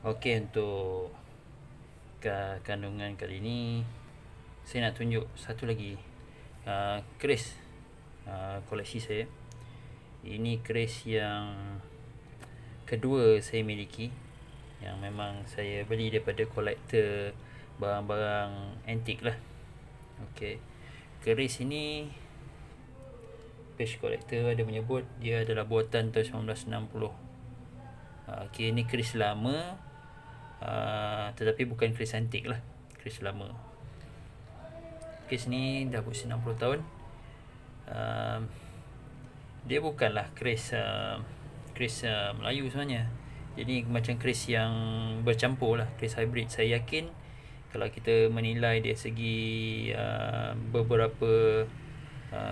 Okey, untuk kandungan kali ini saya nak tunjuk satu lagi keris koleksi saya. Ini keris yang kedua saya miliki, yang memang saya beli daripada kolektor barang-barang antik lah. Okey, keris ini page kolektor ada menyebut dia adalah buatan tahun 1960. Okey, ini keris lama, tetapi bukan keris antik lah, keris lama. Keris ni dah berusia 60 tahun. Dia bukanlah keris Melayu sebenarnya. Jadi macam keris yang bercampur lah, keris hybrid. Saya yakin kalau kita menilai dari segi beberapa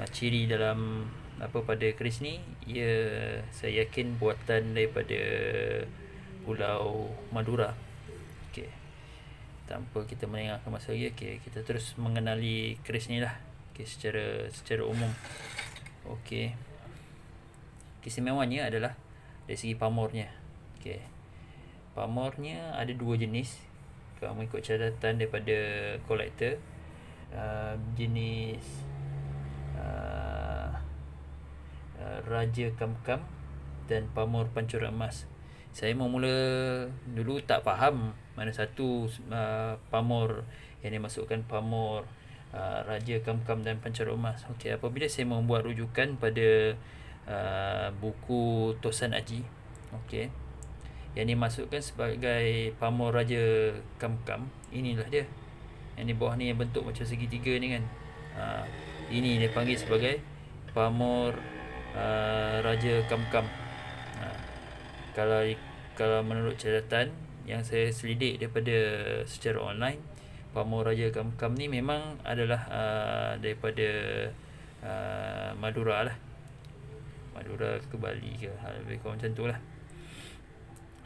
ciri dalam pada keris ni, saya yakin buatan daripada Pulau Madura. Okey, tanpa kita melengahkan masa lagi, kita terus mengenali keris ni lah, secara umum. Okey, keistimewanya adalah dari segi pamornya. Okey, pamornya ada dua jenis kalau mengikut catatan daripada kolektor. Jenis Raja Kamkam dan pamor pancuran emas. Saya mula dulu tak faham mana satu pamor yang dimasukkan, pamor Raja Kamkam dan pancuran emas. Okey, apabila saya membuat rujukan pada buku Tosan Aji, okey, yang dimasukkan sebagai pamor Raja Kamkam, inilah dia. Yang di bawah ni yang bentuk macam segitiga ni kan. Ini dia panggil sebagai pamor Raja Kamkam. Kalau menurut catatan yang saya selidik daripada secara online, pamor Raja Kamkam ni memang adalah daripada Madura lah. Madura ke Bali ke, lebih kurang macam tu lah.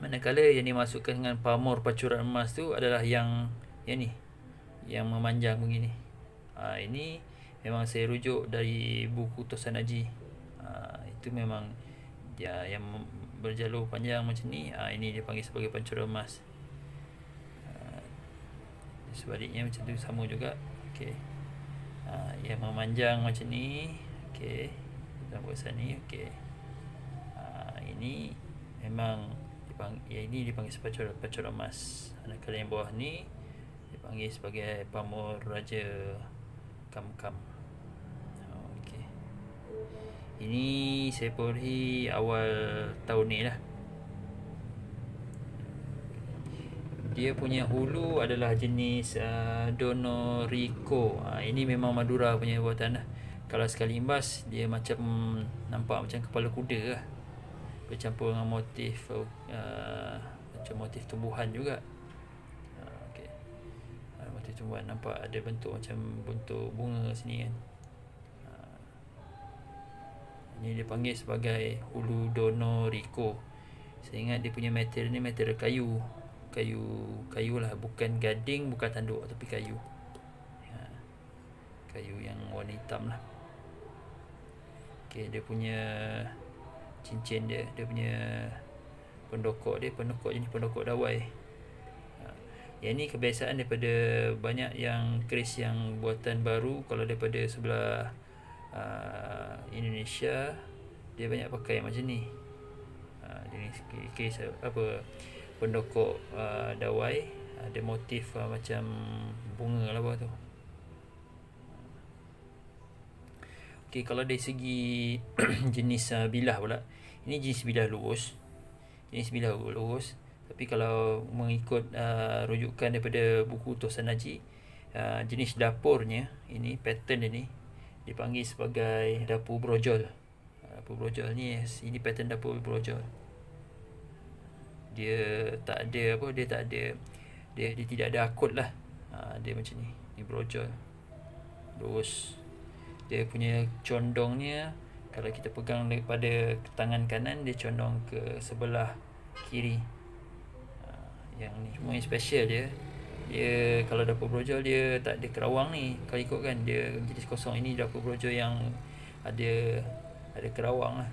Manakala yang dimasukkan dengan pamor pancuran emas tu adalah yang ni, yang memanjang begini. Ini memang saya rujuk dari buku Tosan Aji. Itu memang yang berjalur panjang macam ni. Ini dia panggil sebagai pancuran emas. Sebaliknya macam tu sama juga. Okey, yang memanjang macam ni. Okey, kita buat sana ni. Okey, ini memang ini dipanggil sebagai pancuran emas. Manakala yang bawah ni dipanggil sebagai pamor Raja Kamkam. Okey, ini saya perolehi awal tahun ni lah. Dia punya hulu adalah jenis Donorico. Ini memang Madura punya buatan lah. Kalau sekali imbas, dia macam nampak macam kepala kuda lah, bercampur dengan motif macam motif tumbuhan juga. Okey, motif tumbuhan, nampak ada bentuk macam bentuk bunga sini kan. Ini dia panggil sebagai hulu Donorico. Saya ingat dia punya material ni material kayu lah, bukan gading, bukan tanduk, tapi kayu. Kayu yang warna hitam lah. Okey, dia punya cincin dia punya pendokok jenis pendokok dawai. Yang ni kebiasaan daripada banyak yang keris yang buatan baru. Kalau daripada sebelah Indonesia, dia banyak pakai macam ni. Jenis keris pendokok dawai, ada motif macam bunga lah bawah tu. Okey, kalau dari segi jenis bilah pula, ini jenis bilah lurus. Tapi kalau mengikut rujukan daripada buku Tosan Aji, jenis dapurnya, ini pattern dia ni dipanggil sebagai dapur brojol. Dapur brojol ni, ini pattern dapur brojol. Dia tidak ada akut lah. Dia macam ni. Ni brojol lurus. Dia punya condongnya, kalau kita pegang daripada tangan kanan, dia condong ke sebelah kiri. Yang ni cuma yang special dia kalau dapur brojol, dia tak ada kerawang ni. Kalau ikutkan, dia jenis kosong. Ini dapur brojol yang ada kerawang lah.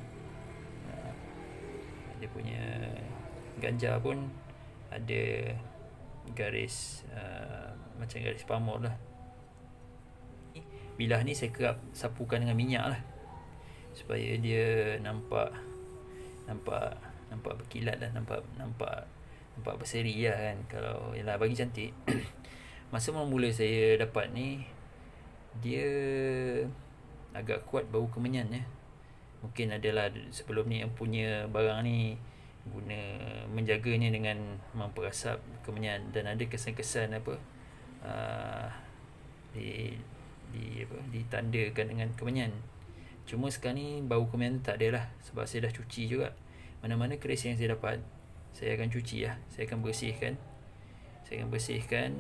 Dia punya ganja pun ada garis macam garis pamor lah. Bilah ni saya kerap sapukan dengan minyak lah, supaya dia nampak berkilat lah, nampak berseri lah kan. Kalau yalah bagi cantik. Masa mula-mula saya dapat ni, dia agak kuat bau kemenyan ya. Mungkin adalah sebelum ni yang punya barang ni guna menjaganya dengan memperasap kemenyan, dan ada kesan-kesan ditandakan dengan kemenyan. Cuma sekarang ni bau kemenyan tak ada lah, sebab saya dah cuci juga. Mana-mana keris yang saya dapat, saya akan cuci lah. Saya akan bersihkan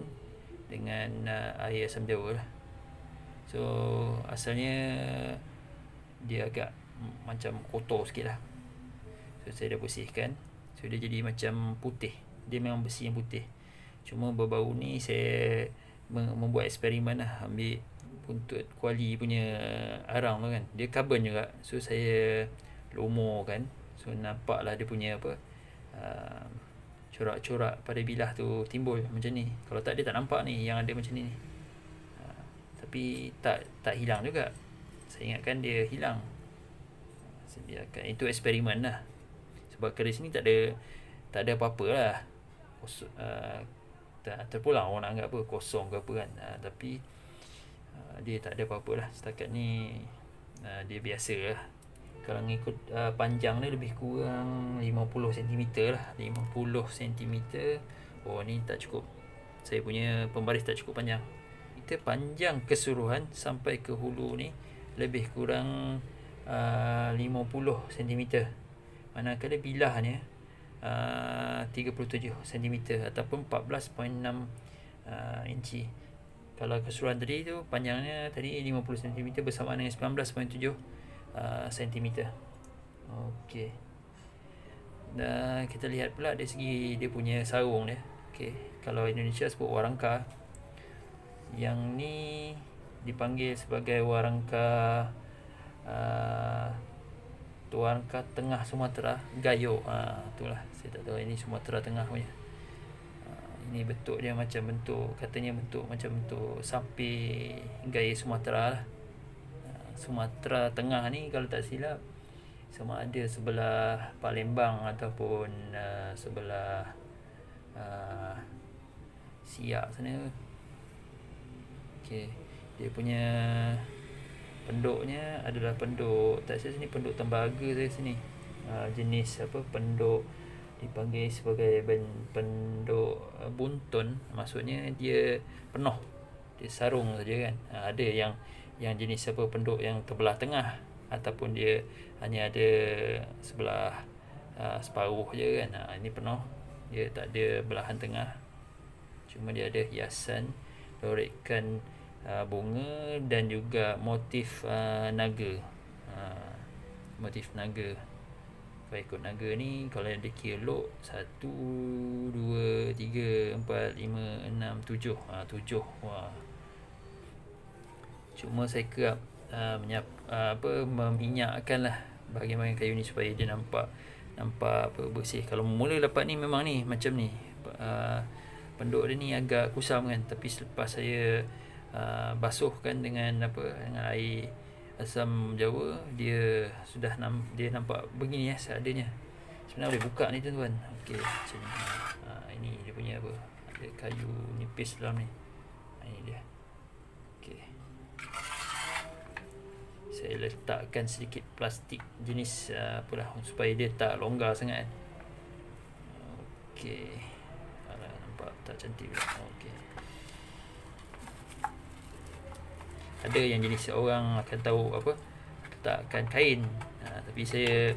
dengan air asam jawa lah. So asalnya dia agak macam kotor sikit lah. So saya dah bersihkan, so dia jadi macam putih. Dia memang bersih yang putih. Cuma berbau ni saya membuat eksperimen lah. Ambil buntut kuali punya arang tu kan, dia carbon juga. So saya lomorkan, so nampaklah dia punya corak-corak pada bilah tu timbul macam ni. Kalau tak, dia tak nampak ni, yang ada macam ni. Tapi tak hilang juga. Saya ingatkan dia hilang. Saya biarkan. Itu eksperimen lah. Sebab keris ni tak ada apa-apa lah. Terpulang orang nak anggap apa, kosong ke apa kan. Tapi dia tak ada apa-apa lah. Setakat ni dia biasa lah. Kalau ngikut panjang ni lebih kurang 50 cm lah. 50 cm. Oh ni tak cukup. Saya punya pembaris tak cukup panjang. Kita panjang keseluruhan sampai ke hulu ni lebih kurang 50 cm. Manakala bilahnya 37 cm ataupun 14.6 inci. Kalau keseluruhan tadi tu panjangnya tadi 50 cm bersamaan dengan 19.7 cm. Okey. Dan kita lihat pula dari segi dia punya sarung dia. Okey, kalau Indonesia sebut warangka. Yang ni dipanggil sebagai warangka warangka tengah Sumatera, Gayo. Itulah, saya tak tahu ini Sumatera Tengah punya. Ini bentuk dia macam katanya macam bentuk samping gaya Sumatera lah. Sumatera Tengah ni kalau tak silap sama ada sebelah Palembang ataupun sebelah Siak sana. Okey, dia punya penduknya adalah penduk, tak saya sini penduk tembaga saya sini. Jenis penduk dipanggil sebagai penduk buntun. Maksudnya dia penuh, dia sarung saja kan. Ada yang jenis penduk yang terbelah tengah, ataupun dia hanya ada sebelah separuh je kan. Ini penuh, dia tak ada belahan tengah. Cuma dia ada hiasan lorekan bunga dan juga motif naga. Motif naga. Kalau ikut naga ni, kalau ada kira lok 1, 2, 3, 4, 5, 6, 7. 7. Wah. Cuma saya kerap meminyakkan lah bahagian kayu ni supaya dia nampak bersih. Kalau mula dapat ni memang ni macam ni. Penduk dia ni agak kusam kan, tapi selepas saya basuhkan dengan air asam jawa, dia nampak begini ya seadanya. Sebenarnya boleh buka ni tuan-tuan. Okey, macam ni. Ini dia punya ada kayu nipis dalam ni. Ini dia. Okey. Saya letakkan sedikit plastik jenis supaya dia tak longgar sangat. Okey. Nampak tak cantik pula. Okey. Ada yang jenis orang akan tahu letakkan kain. Tapi saya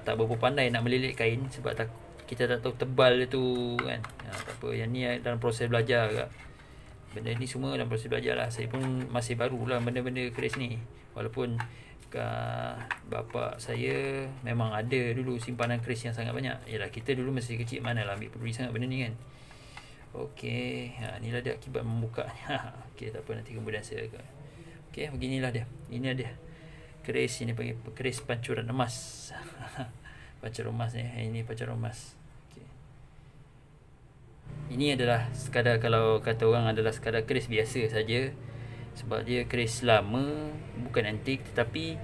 tak berapa pandai nak melilit kain, sebab kita tak tahu tebal dia tu kan. Tak apa, yang ni dalam proses belajar agak. Benda ni semua dalam proses belajar lah. Saya pun masih baru lah benda-benda keris ni. Walaupun bapa saya memang ada dulu simpanan keris yang sangat banyak. Yalah, kita dulu masih kecil, mana lah ambil peduli sangat benda ni kan. Okey, inilah dia akibat membukanya. Okey, tak apa, nanti kemudian saya okey, beginilah dia. Ini dia keris, ini panggil keris pancuran emas. Pancuran emas ni, ini pancuran emas. Okey. Ini adalah sekadar, kalau kata orang, adalah sekadar keris biasa saja, sebab dia keris lama, bukan antik, tetapi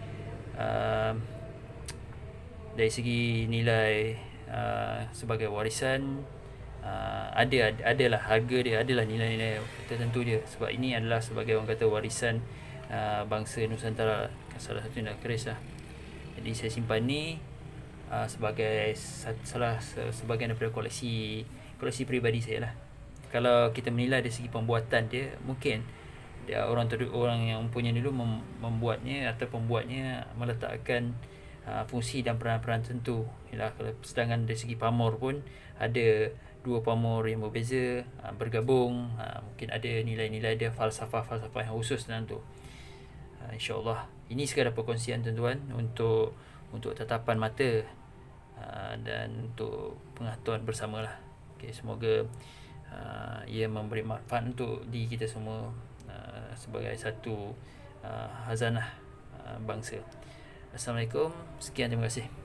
dari segi nilai sebagai warisan, adalah harga dia, adalah nilai-nilai tertentu dia, sebab ini adalah sebagai orang kata warisan bangsa Nusantara, salah satu nilai keris lah. Jadi saya simpan ni sebagai sebahagian daripada koleksi peribadi saya lah. Kalau kita menilai dari segi pembuatan dia, mungkin dia orang yang mempunyai dulu membuatnya atau pembuatnya meletakkan fungsi dan peran-peran tertentu. Sedangkan dari segi pamor pun ada dua pamor yang berbeza bergabung, mungkin ada nilai-nilai dia, falsafah yang khusus dalam tu. InsyaAllah ini sekadar perkongsian tuan-tuan untuk tatapan mata dan untuk pengetahuan bersamalah. Okay, semoga ia memberi manfaat untuk diri kita semua sebagai satu hazanah bangsa. Assalamualaikum, sekian, terima kasih.